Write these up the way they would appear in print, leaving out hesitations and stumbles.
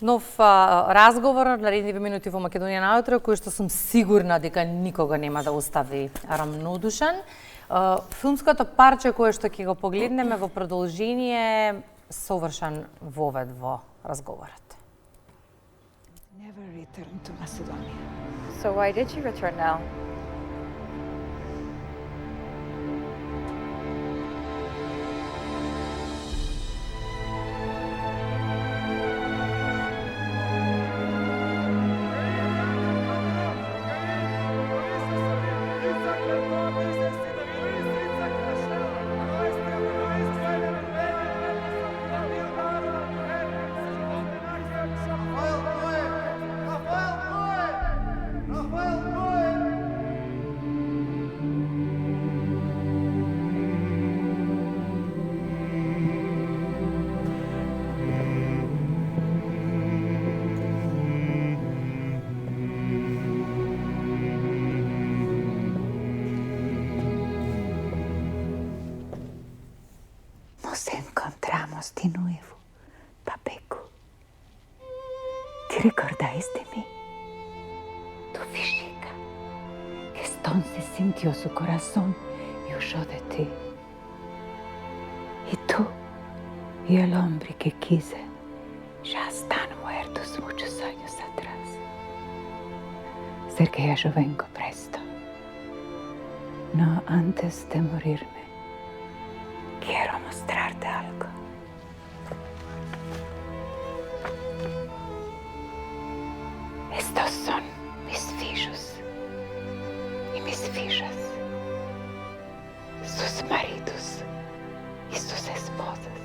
нов разговор на наредниве минути во Македонија наутро, кој што сум сигурна дека никога нема да остави рамнодушен. Филмското парче кое што ќе го погледнеме во продолжение совршен вовед во разговорот. Never return to Macedonia. So why did you return now? Nos encontramos de nuevo, Papeku. ¿Te recordáis de mí? Tu física, que entonces sintió su corazón y huyó de ti. Y tú y el hombre que quise ya están muertos muchos años atrás. Sé que ya yo vengo presto. No antes de morirme. Quiero mostrarte algo. Estos son mis filhos y mis filhas, sus maridos y sus esposas,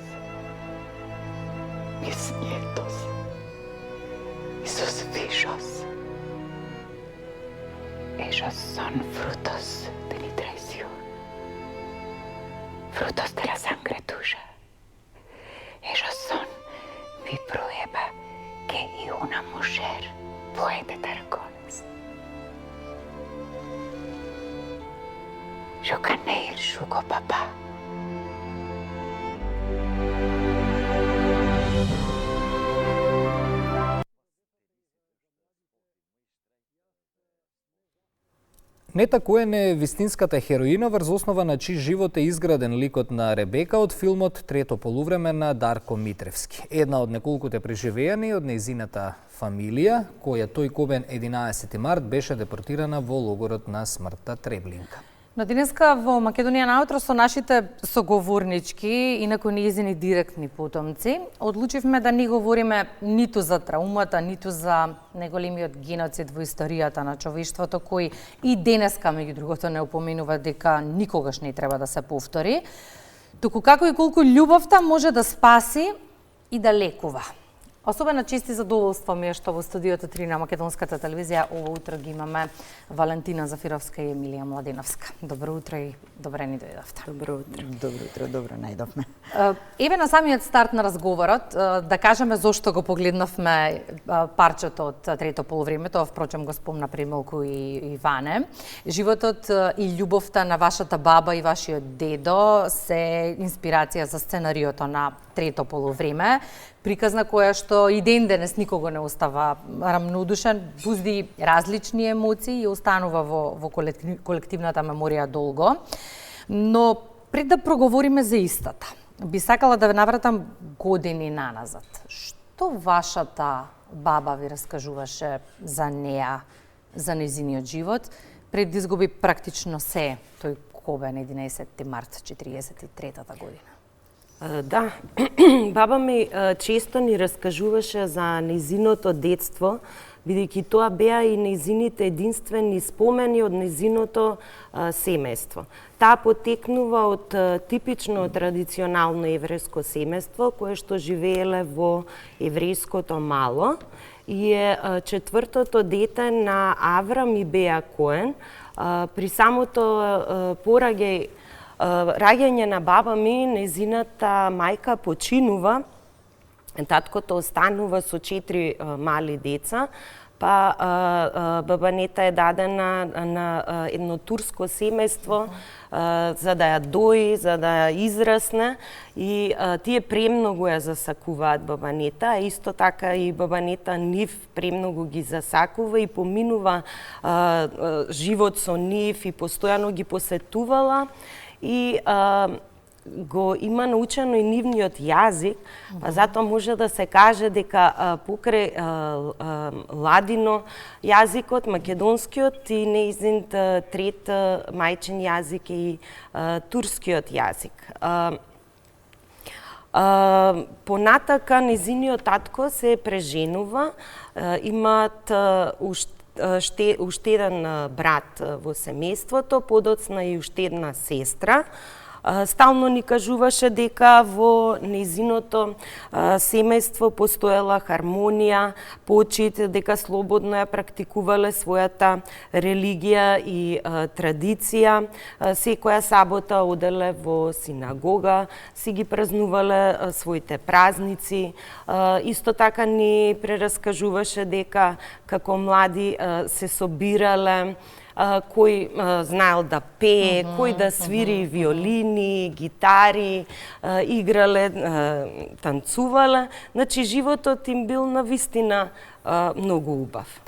mis nietos y sus filhos. Ellos son frutos de mi traición. Frutos de la sangre tuya. Ellos son mi prueba que una mujer puede dar cones. Yo gané el yugo, papá. Нета Коен е вистинската хероина врз основа на чий живот е изграден ликот на Ребека од филмот Трето полувреме на Дарко Митревски. Една од неколкуте преживеани од нејзината фамилија, која тој Кобен 11 март беше депортирана во логорот на смртта Треблинка. Но денеска во Македонија наутро со нашите соговорнички, инаку нејзини директни потомци, одлучивме да не говориме ниту за траумата, ниту за најголемиот геноцид во историјата на човештвото, кој и денеска, меѓу другото, не опоменува дека никогаш не треба да се повтори, туку како и колку љубовта може да спаси и да лекува. Особено чести задоволство ми е што во студиото 3 на Македонската телевизија ово утро ги имаме Валентина Зафировска и Емилија Младеновска. Добро утро и добре ни дојдовте. Добро утро. Добро утро, добро најдовме. Еве на самиот старт на разговорот, да кажеме зошто го погледнавме парчето од Трето полувреме, тоа впрочем го спомна премалку и Ване. Животот и љубовта на вашата баба и вашиот дедо се инспирација за сценариото на Трето полувреме, приказна која што и ден денес никого не остава рамнодушен, бузди различни емоции и останува во колективната меморија долго. Но пред да проговориме за истата, би сакала да ве навратам години наназад. Што вашата баба ви раскажуваше за неа, за нејзиниот живот, пред да изгуби практично се тој Кобен 11 март 43-та година? Да, баба ми често ни раскажуваше за нејзиното детство, бидејќи тоа беа и нејзините единствени спомени од нејзиното семејство. Таа потекнува од типично традиционално еврејско семејство, кое што живееле во еврејското мало и е четвртото дете на Аврам и Беа Коен. При самото раѓање на баба ми, нејзината мајка починува, таткото останува со 4 мали деца, па баба Нета е дадена на едно турско семејство за да ја дои, за да ја израсне и тие премногу ја засакуваат баба Нета, а исто така и баба Нета нив премногу ги засакува и поминува живот со нив и постојано ги посетувала и го има научено и нивниот јазик, па затоа може да се каже дека покрај ладино јазикот, македонскиот и нејзин трет мајчин јазик и турскиот јазик. Понатака незиниот татко се преженува, имаат уште еден брат во семејството, подоцна и уште една сестра. Стално ни кажуваше дека во незиното семејство постоела хармонија, почит, дека слободно ја практикувале својата религија и традиција. Секоја сабота оделе во синагога, си ги празнувале своите празници. Исто така ни прераскажуваше дека како млади се собирале, кој знаел да пее, кој да свири виолини, гитари, играле, танцувале. Значи, животот им бил навистина многу убав.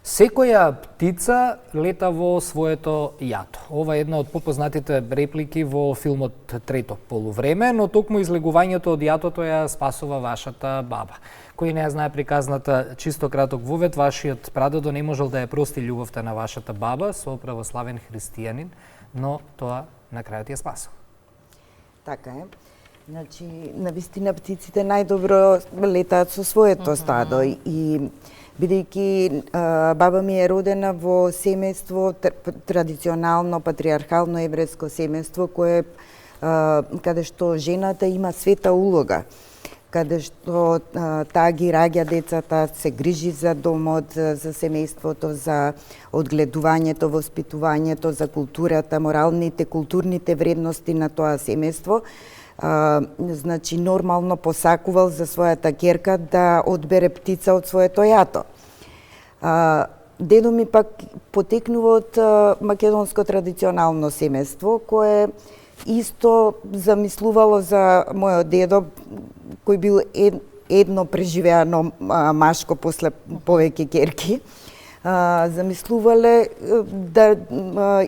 Секоја птица лета во своето јато. Ова е една од попознатите реплики во филмот Трето полувреме, но токму излегувањето од јатото ја спасува вашата баба. Кој не ја знае приказната чисто краток вовед, вашиот прадедо не можел да ја прости љубовта на вашата баба со православен христијанин, но тоа на крајот ја спасува. Така е. Значи, навистина птиците најдобро летаат со своето стадо и бидејќи баба ми е родена во семејство, традиционално патриархално еврејско семејство, кое каде што жената има света улога, каде што таа ги раѓа децата, се грижи за домот, за семејството, за одгледувањето, воспитувањето, за културата, моралните, културните вредности на тоа семејство. Значи, нормално посакувал за својата ќерка да одбере птица од своето јато. Дедо ми пак потекнува од македонско традиционално семејство, кое исто замислувало за мојот дедо, кој бил едно преживеано машко после повеќе ќерки. Замислувале да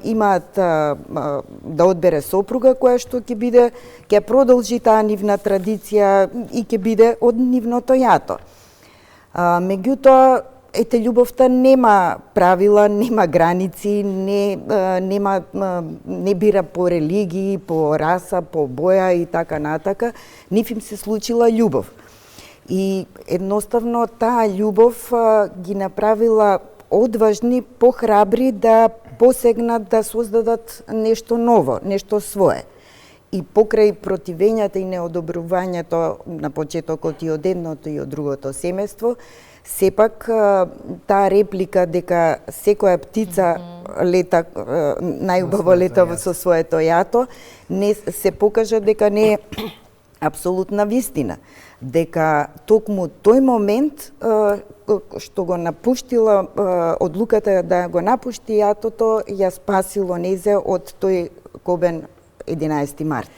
имаат да одбере сопруга која што ќе продолжи таа нивна традиција и ќе биде од нивното јато. Меѓутоа, љубовта нема правила, нема граници, не бира по религии, по раса, по боја и така натака. Нив им се случила љубов. И едноставно таа љубов ги направила одважни, похрабри да посегнат да создадат нешто ново, нешто свое. И покрај противењата и неодобрувањето на почетокот и од едното и од другото семејство, сепак таа реплика дека секоја птица лета најубаво лета со своето јато, не се покажа дека не е апсолутна вистина, дека токму тој момент што го напуштила одлуката да го напушти јатото, ја спасило незе од тој кобен 11 март.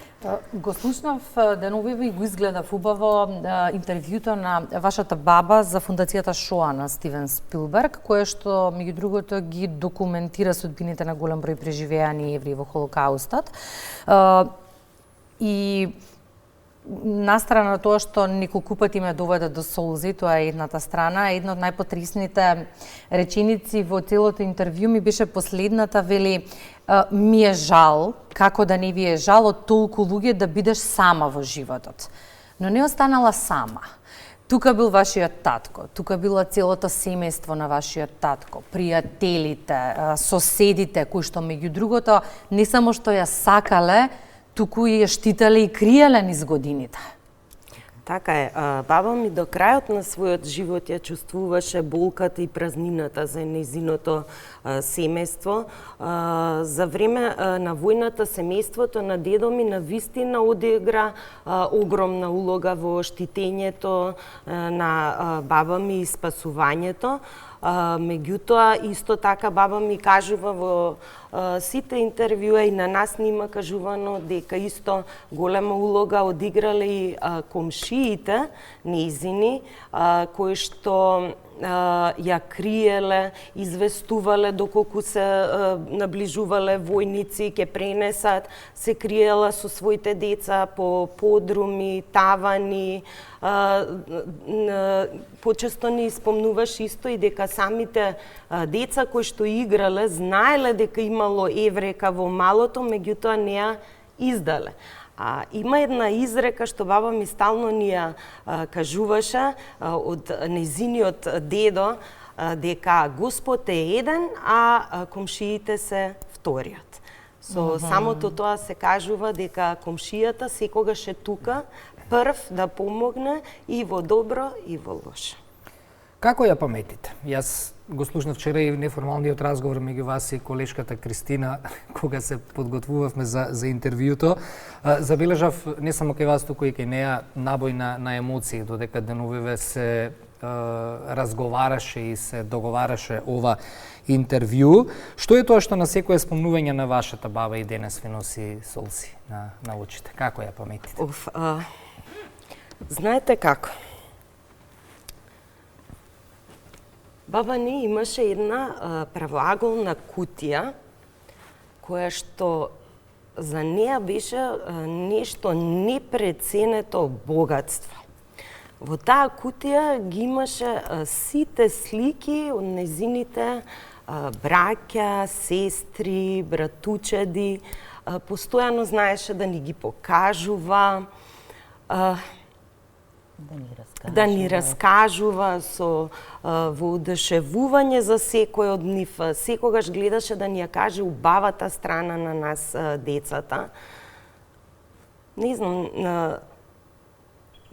Го слушнав деновиве и го изгледав убаво интервјуто на вашата баба за фундацијата Шоа на Стивен Спилберг, кое што меѓу другото ги документира судбините на голем број преживеани евреи во Холокаустот. И настрана на тоа што неколку пати ме доведе до солзи, тоа е едната страна, една од најпотресните реченици во целото интервју ми беше последната, вели: ми е жал, како да не ви е жал од толку луѓе да бидеш сама во животот. Но не останала сама. Тука бил вашиот татко, тука било целото семејство на вашиот татко, пријателите, соседите, кои што меѓу другото не само што ја сакале, туку ја штитале и криеле низ годините. Така е. Баба ми до крајот на својот живот ја чувствуваше болката и празнината за нејзиното семејство. За време на војната семејството на дедо ми навистина одигра огромна улога во штитењето на баба ми и спасувањето. Меѓутоа, исто така баба ми кажува во сите интервјуа и на нас нима кажувано дека исто голема улога одиграле и комшиите нејзини, кои што ја криеле, известувале доколку се наближувале војници, ќе пренесат, се криела со своите деца по подруми, тавани. Почесто ни спомнуваш исто и дека самите деца кои што играле знаеле дека имало еврека во малото, меѓутоа не ја издале. Има една изрека што баба ми стално ни ја кажуваше од нејзиниот дедо, дека Господ е еден, а комшиите се вториот. Со самото тоа се кажува дека комшијата секогаш е тука, прв да помогне и во добро и во лошо. Како ја паметите? Јас го слушнав вчера и неформалниот разговор меѓу вас и колешката Кристина, кога се подготвувавме за интервјуто. Забележав не само кај вас, туку и кај неа набој на емоции, додека деновиве се разговараше и се договараше ова интервју. Што е тоа што на секое спомнување на вашата баба и денес ви носи солзи на очите? Како ја паметите? Знаете како? Баба ни имаше една правоаголна кутија, која што за неа беше нешто непреценето богатство. Во таа кутија ги имаше сите слики од нејзините браќа, сестри, братучеди. Постојано знаеше да ни ги покажува, да ни раскажува со воодушевување за секој од нив. Секогаш гледаше да ни ја каже убавата страна на нас децата. Не знам,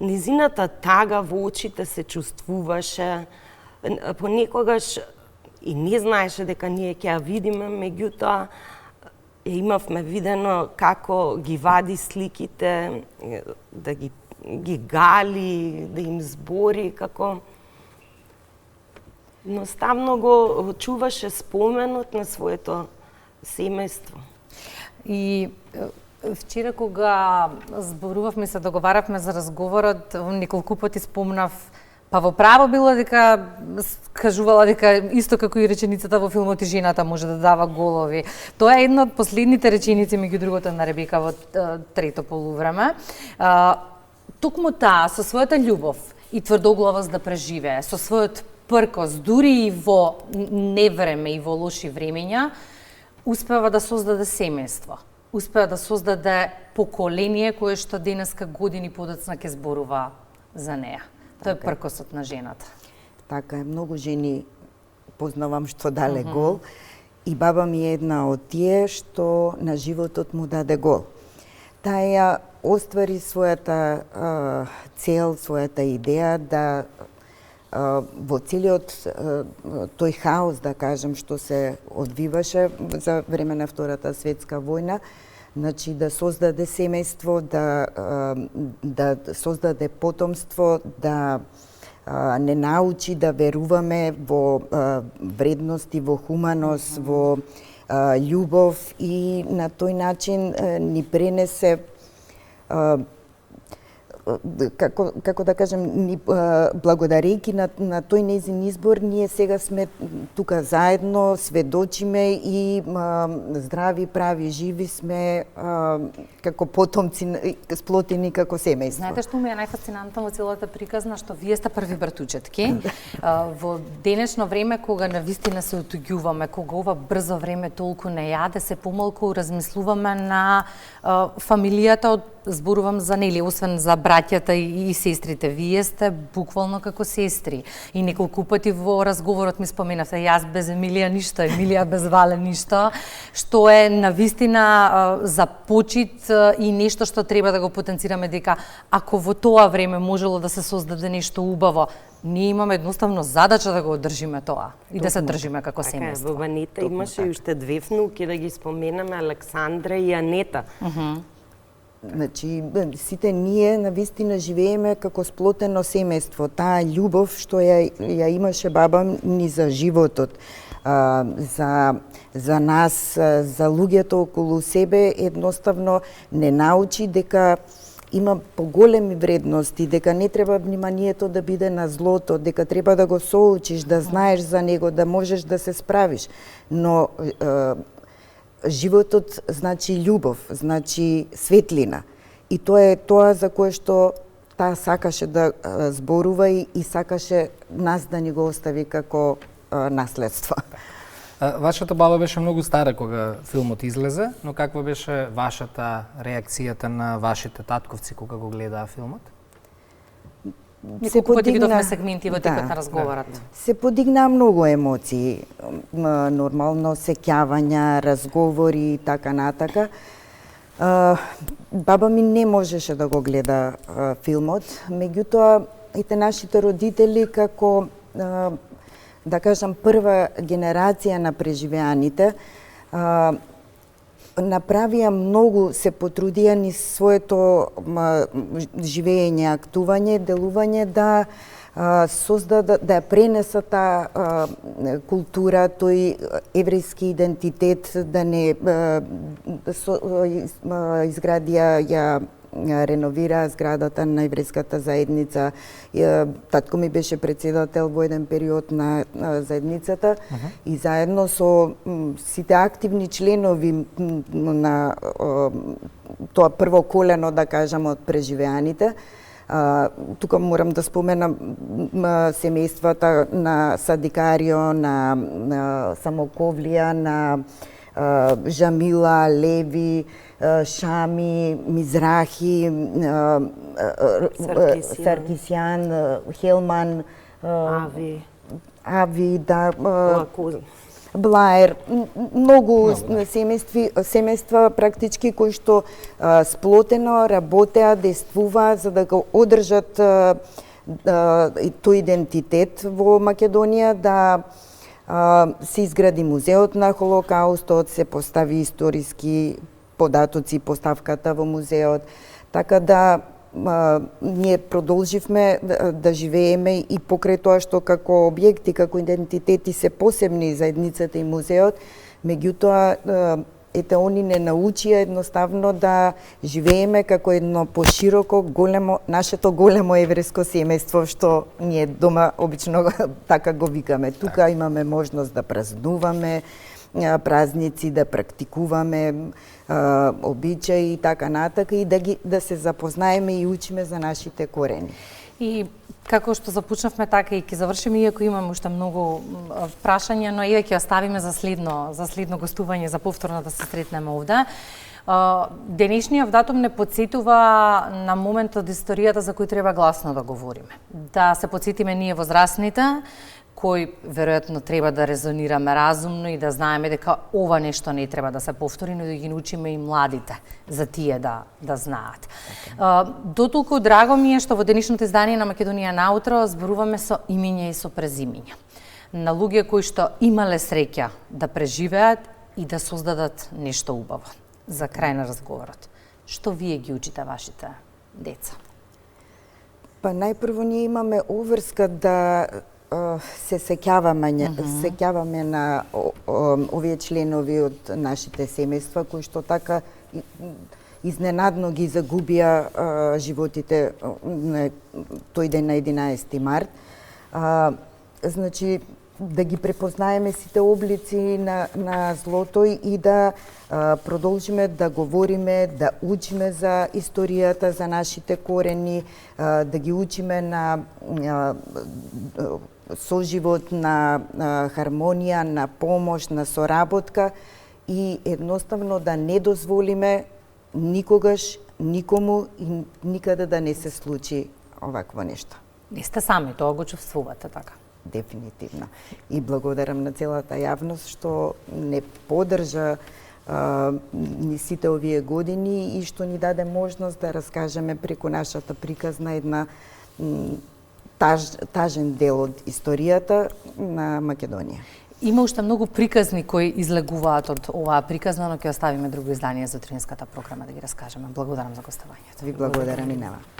низината тага во очите се чувствуваше. Понекогаш и не знаеше дека ние ќе ја видиме, меѓутоа имавме видено како ги вади сликите, да ги гали, да им збори, како едноставно го чуваше споменот на своето семејство. И вчера кога зборувавме, се договаравме за разговорот, неколку пати спомнав, па во право било дека кажувала дека исто како и реченицата во филмот и жената може да дава голови. Тоа е една од последните реченици меѓу другото на Ребека во трето полувреме. Токму таа, со својата љубов и тврдоглавост да преживее, со својот пркос, дури и во невреме и во лоши времења, успева да создаде семејство. Успеа да создаде поколение кое што денеска години подоцна ќе зборува за неа. Тоа е пркосот на жената. Така е, многу жени познавам што дале гол и баба ми е една од тие што на животот му даде гол. Таа ја оствари својата цел, својата идеја да во целиот тој хаос, да кажем, што се одвиваше за време на Втората светска војна, значи да создаде семејство, да создаде потомство, да не научи да веруваме во вредности, во хуманост, во љубов и на тој начин ни пренесе како да кажем, благодарејќи на тој нејзин избор, ние сега сме тука заедно, сведочиме и здрави, прави, живи сме како потомци, сплотени како семејство. Знаете што ми е најфасцинантно во целата приказна, што вие сте први братучетки. Во денешно време, кога навистина се отуѓуваме, кога ова брзо време толку не јаде, се помалку размислуваме на фамилијата, зборувам за нели, освен за браќата и сестрите. Вие сте буквално како сестри. И неколку пати во разговорот ми споменавте, јас без Емилија ништо, Емилија без Вале ништо, што е навистина за почит и нешто што треба да го потенцираме, дека ако во тоа време можело да се создаде нешто убаво, ние имаме едноставно задача да го одржиме тоа и да се држиме како семејство. Во Ванита имаше уште две внуки, да ги споменаме, Александра и Анета. Значи, сите ние навистина живееме како сплотено семејство. Таа љубов што ја имаше баба ни за животот, за нас, за луѓето околу себе, едноставно не научи дека има поголеми вредности, дека не треба вниманието да биде на злото, дека треба да го соучиш, да знаеш за него, да можеш да се справиш. Но животот значи љубов, значи светлина. И тоа е тоа за кое што таа сакаше да зборува и сакаше нас да ни го остави како наследство. Вашата баба беше многу стара кога филмот излезе, но каква беше вашата реакцијата на вашите татковци кога го гледаа филмот? Неколку пати видовме сегменти во текот на разговорот. Се подигнаа многу емоции, нормално сеќавања, разговори и така натака. Баба ми не можеше да го гледа филмот, меѓутоа ете нашите родители како да кажам прва генерација на преживеаните направија многу, се потрудија низ своето живење, актување, делување да создадат, да ја пренесат таа култура, тој еврејски идентитет, да не изградија, ја реновира зградата на еврејската заедница. Татко ми беше председател во еден период на заедницата и заедно со сите активни членови на тоа прво колено, да кажам, од преживеаните. Тука морам да споменам семејствата на Садикарио, на Самоковлија, на Жамила, Леви, Шами, Мизрахи, Саркисјан, Хелман, Ави, да, Блаер, многу семејства практички кои што сплотено работеа, действуваа за да го одржат тој идентитет во Македонија, да се изгради музеот на Холокаустот, се постави историски податоци, поставката во музеот, така да ние продолживме да живееме и покрај тоа што како објекти, како идентитети се посебни заедницата и музеот, меѓутоа ете они не научија едноставно да живееме како едно пошироко големо, нашето големо еврејско семејство што ние дома обично така го викаме. Тука имаме можност да празнуваме празници, да практикуваме обичаи и така натака и да се запознаеме и учиме за нашите корени. И како што започнавме, така и ќе завршиме, иако имаме уште многу прашања, но еве ќе оставиме за следно гостување, за повторно да се сретнеме овде. Денешниот датум не потсетува на момент од историјата за кој треба гласно да говориме. Да се потсетиме ние возрастните, кој веројатно треба да резонираме разумно и да знаеме дека ова нешто не треба да се повтори, но да ги научиме и младите за тие да знаат. Дотолку драго ми е што во денешното издание на Македонија наутро зборуваме со имиња и со презимиња на луѓе кои што имале среќа да преживеат и да создадат нешто убаво. За крај на разговорот, што вие ги учите вашите деца? Па најпрво ние имаме обврска да се сеќаваме на овие членови од нашите семејства кои што така изненадно ги загубија животите тој ден на 11 март. Значи да ги препознаеме сите облици на злото и да продолжиме да говориме, да учиме за историјата, за нашите корени, да ги учиме на соживот, на хармонија, на помош, на соработка и едноставно да не дозволиме никогаш, никому и никаде да не се случи овакво нешто. Не сте сами, тоа го чувствувате така? Дефинитивно. И благодарам на целата јавност што не поддржа ни сите овие години и што ни даде можност да раскажеме преку нашата приказна една тажен дел од историјата на Македонија. Има уште многу приказни кои излегуваат од оваа приказна, но ќе оставиме друго издание за утринската програма да ги раскажеме. Благодарам за гостувањето. Ви благодарам и на вас.